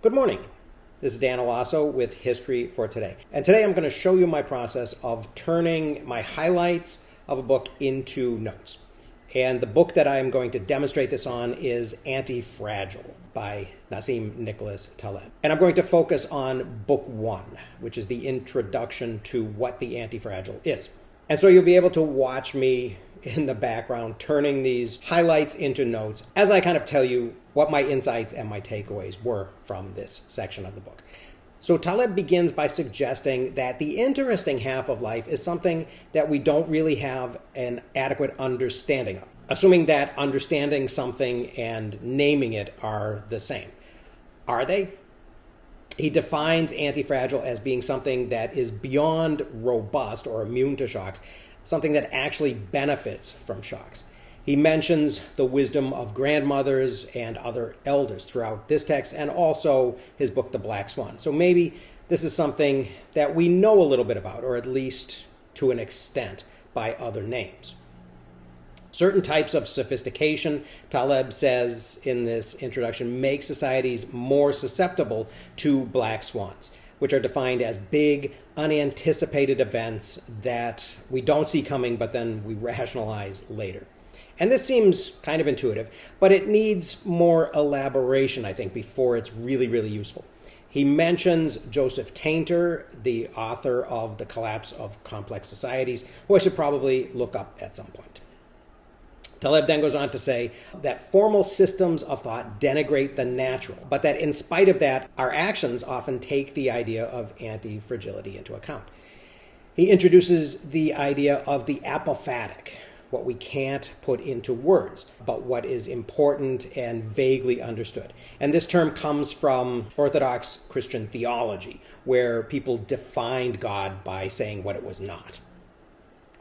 Good morning. This is Dan Alasso with History for Today. And today I'm going to show you my process of turning my highlights of a book into notes. And the book that I'm going to demonstrate this on is Antifragile by Nassim Nicholas Taleb. And I'm going to focus on book 1, which is the introduction to what the Antifragile is. And so you'll be able to watch me in the background turning these highlights into notes as I kind of tell you what my insights and my takeaways were from this section of the book. So Taleb begins by suggesting that the interesting half of life is something that we don't really have an adequate understanding of, assuming that understanding something and naming it are the same. Are they? He defines antifragile as being something that is beyond robust or immune to shocks, something that actually benefits from shocks. He mentions the wisdom of grandmothers and other elders throughout this text and also his book, The Black Swan. So maybe this is something that we know a little bit about, or at least to an extent, by other names. Certain types of sophistication, Taleb says in this introduction, make societies more susceptible to black swans, which are defined as big, unanticipated events that we don't see coming, but then we rationalize later. And this seems kind of intuitive, but it needs more elaboration, I think, before it's really, really useful. He mentions Joseph Tainter, the author of The Collapse of Complex Societies, who I should probably look up at some point. Taleb then goes on to say that formal systems of thought denigrate the natural, but that in spite of that, our actions often take the idea of anti-fragility into account. He introduces the idea of the apophatic, what we can't put into words, but what is important and vaguely understood. And this term comes from Orthodox Christian theology, where people defined God by saying what it was not.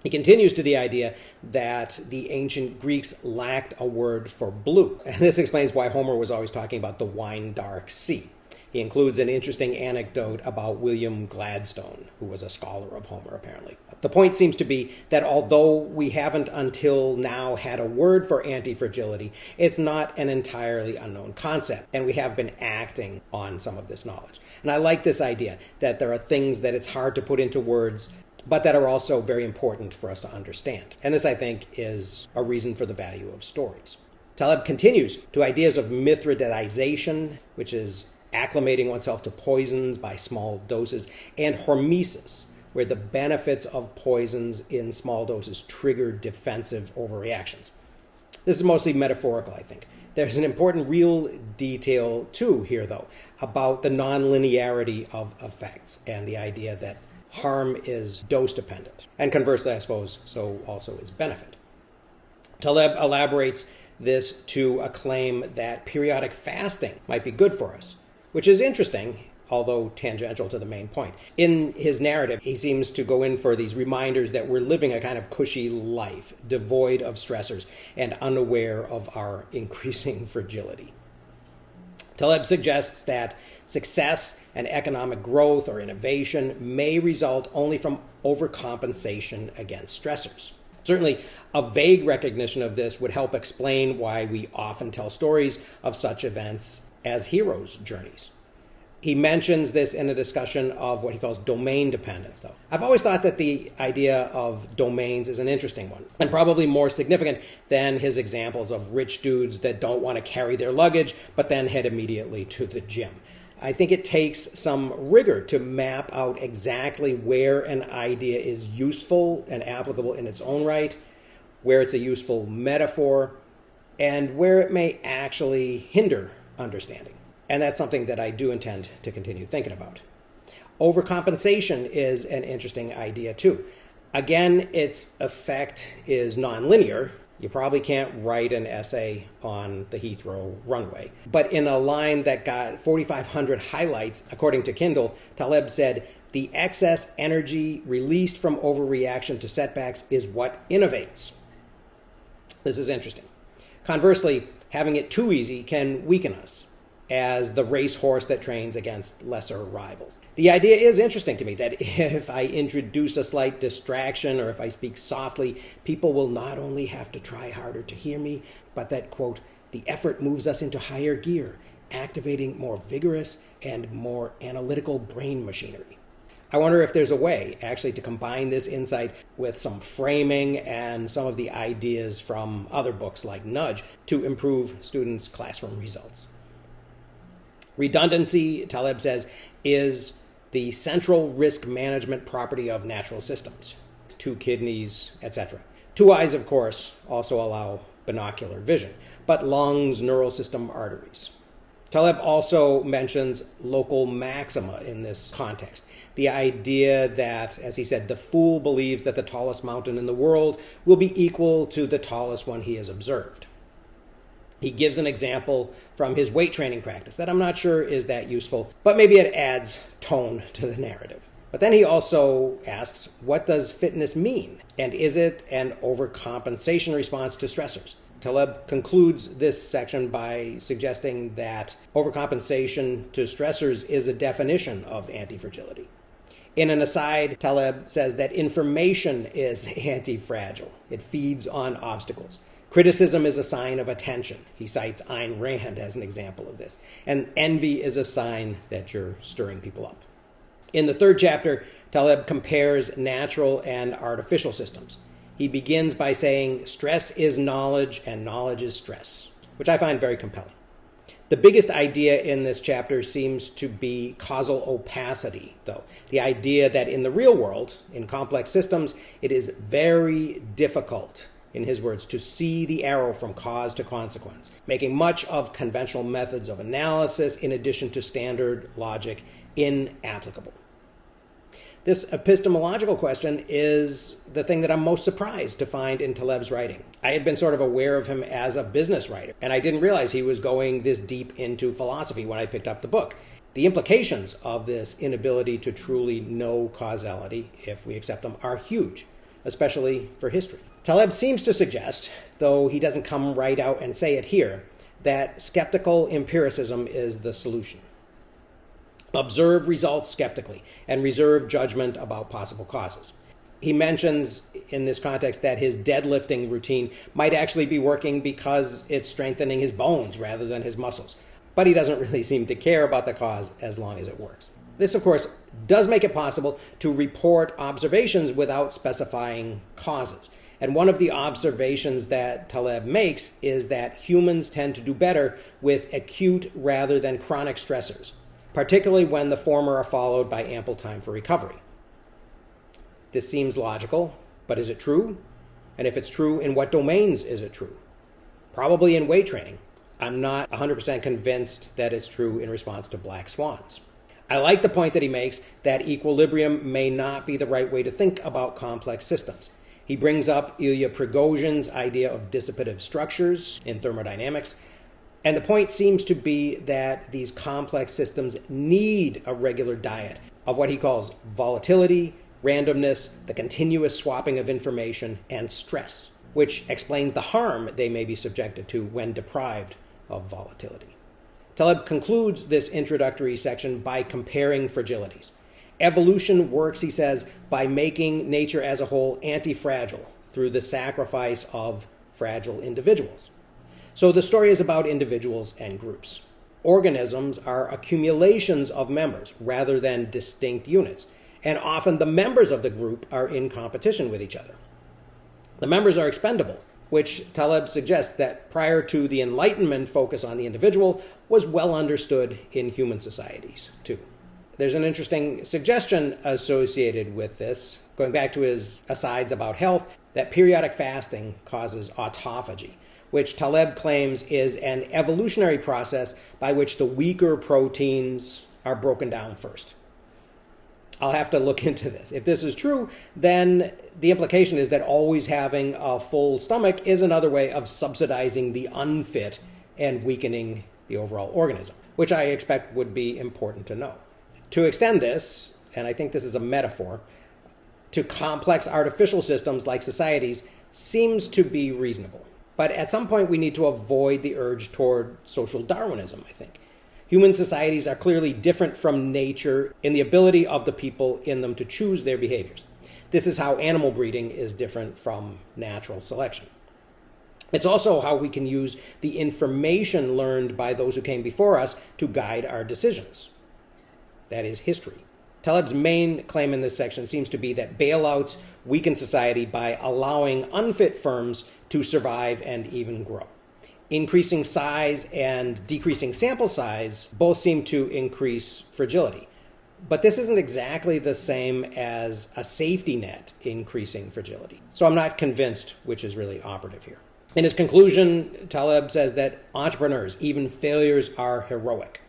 He continues to the idea that the ancient Greeks lacked a word for blue. And this explains why Homer was always talking about the wine-dark sea. He includes an interesting anecdote about William Gladstone, who was a scholar of Homer, apparently. The point seems to be that although we haven't until now had a word for anti-fragility, it's not an entirely unknown concept, and we have been acting on some of this knowledge. And I like this idea that there are things that it's hard to put into words, but that are also very important for us to understand. And this, I think, is a reason for the value of stories. Taleb continues to ideas of mithridization, which is acclimating oneself to poisons by small doses, and hormesis, where the benefits of poisons in small doses trigger defensive overreactions. This is mostly metaphorical, I think. There's an important real detail, too, here, though, about the nonlinearity of effects and the idea that harm is dose-dependent. And conversely, I suppose, so also is benefit. Taleb elaborates this to a claim that periodic fasting might be good for us, which is interesting, although tangential to the main point. In his narrative, he seems to go in for these reminders that we're living a kind of cushy life, devoid of stressors and unaware of our increasing fragility. Taleb suggests that success and economic growth or innovation may result only from overcompensation against stressors. Certainly, a vague recognition of this would help explain why we often tell stories of such events as heroes' journeys. He mentions this in a discussion of what he calls domain dependence, though. I've always thought that the idea of domains is an interesting one, and probably more significant than his examples of rich dudes that don't want to carry their luggage, but then head immediately to the gym. I think it takes some rigor to map out exactly where an idea is useful and applicable in its own right, where it's a useful metaphor, and where it may actually hinder understanding. And that's something that I do intend to continue thinking about. Overcompensation is an interesting idea too. Again, its effect is nonlinear. You probably can't write an essay on the Heathrow runway. But in a line that got 4,500 highlights, according to Kindle, Taleb said, "The excess energy released from overreaction to setbacks is what innovates." This is interesting. Conversely, having it too easy can weaken us as the racehorse that trains against lesser rivals. The idea is interesting to me that if I introduce a slight distraction or if I speak softly, people will not only have to try harder to hear me, but that, quote, the effort moves us into higher gear activating more vigorous and more analytical brain machinery. I wonder if there's a way actually to combine this insight with some framing and some of the ideas from other books like Nudge to improve students' classroom results. Redundancy, Taleb says, is the central risk management property of natural systems. 2 kidneys, etc. 2 eyes, of course, also allow binocular vision, but lungs, neural system, arteries. Taleb also mentions local maxima in this context. The idea that, as he said, the fool believes that the tallest mountain in the world will be equal to the tallest one he has observed. He gives an example from his weight training practice that I'm not sure is that useful, but maybe it adds tone to the narrative. But then he also asks, what does fitness mean? And is it an overcompensation response to stressors? Taleb concludes this section by suggesting that overcompensation to stressors is a definition of antifragility. In an aside, Taleb says that information is antifragile. It feeds on obstacles. Criticism is a sign of attention. He cites Ayn Rand as an example of this. And envy is a sign that you're stirring people up. In the 3rd chapter, Taleb compares natural and artificial systems. He begins by saying stress is knowledge and knowledge is stress, which I find very compelling. The biggest idea in this chapter seems to be causal opacity, though. The idea that in the real world, in complex systems, it is very difficult, in his words, to see the arrow from cause to consequence, making much of conventional methods of analysis in addition to standard logic inapplicable. This epistemological question is the thing that I'm most surprised to find in Taleb's writing. I had been sort of aware of him as a business writer, and I didn't realize he was going this deep into philosophy when I picked up the book. The implications of this inability to truly know causality, if we accept them, are huge, especially for history. Taleb seems to suggest, though he doesn't come right out and say it here, that skeptical empiricism is the solution. Observe results skeptically and reserve judgment about possible causes. He mentions in this context that his deadlifting routine might actually be working because it's strengthening his bones rather than his muscles. But he doesn't really seem to care about the cause as long as it works. This, of course, does make it possible to report observations without specifying causes. And one of the observations that Taleb makes is that humans tend to do better with acute rather than chronic stressors, particularly when the former are followed by ample time for recovery. This seems logical, but is it true? And if it's true, in what domains is it true? Probably in weight training. I'm not 100% convinced that it's true in response to black swans. I like the point that he makes that equilibrium may not be the right way to think about complex systems. He brings up Ilya Prigozhin's idea of dissipative structures in thermodynamics, and the point seems to be that these complex systems need a regular diet of what he calls volatility, randomness, the continuous swapping of information, and stress, which explains the harm they may be subjected to when deprived of volatility. Taleb concludes this introductory section by comparing fragilities. Evolution works, he says, by making nature as a whole antifragile through the sacrifice of fragile individuals. So the story is about individuals and groups. Organisms are accumulations of members rather than distinct units, and often the members of the group are in competition with each other. The members are expendable, which Taleb suggests that prior to the Enlightenment focus on the individual was well understood in human societies too. There's an interesting suggestion associated with this, going back to his asides about health, that periodic fasting causes autophagy, which Taleb claims is an evolutionary process by which the weaker proteins are broken down first. I'll have to look into this. If this is true, then the implication is that always having a full stomach is another way of subsidizing the unfit and weakening the overall organism, which I expect would be important to know. To extend this, and I think this is a metaphor, to complex artificial systems like societies seems to be reasonable. But at some point we need to avoid the urge toward social Darwinism, I think. Human societies are clearly different from nature in the ability of the people in them to choose their behaviors. This is how animal breeding is different from natural selection. It's also how we can use the information learned by those who came before us to guide our decisions. That is history. Taleb's main claim in this section seems to be that bailouts weaken society by allowing unfit firms to survive and even grow. Increasing size and decreasing sample size both seem to increase fragility. But this isn't exactly the same as a safety net increasing fragility. So I'm not convinced which is really operative here. In his conclusion, Taleb says that entrepreneurs, even failures, are heroic.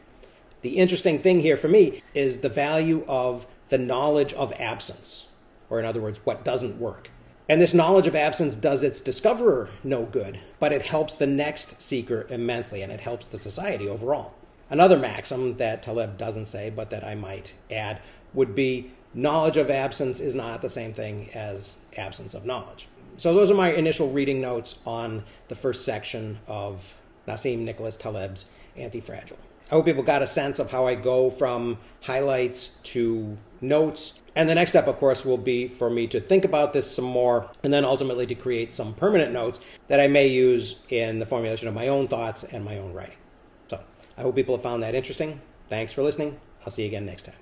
The interesting thing here for me is the value of the knowledge of absence, or in other words, what doesn't work. And this knowledge of absence does its discoverer no good, but it helps the next seeker immensely, and it helps the society overall. Another maxim that Taleb doesn't say, but that I might add, would be knowledge of absence is not the same thing as absence of knowledge. So those are my initial reading notes on the first section of Nassim Nicholas Taleb's Antifragile. I hope people got a sense of how I go from highlights to notes. And the next step, of course, will be for me to think about this some more and then ultimately to create some permanent notes that I may use in the formulation of my own thoughts and my own writing. So I hope people have found that interesting. Thanks for listening. I'll see you again next time.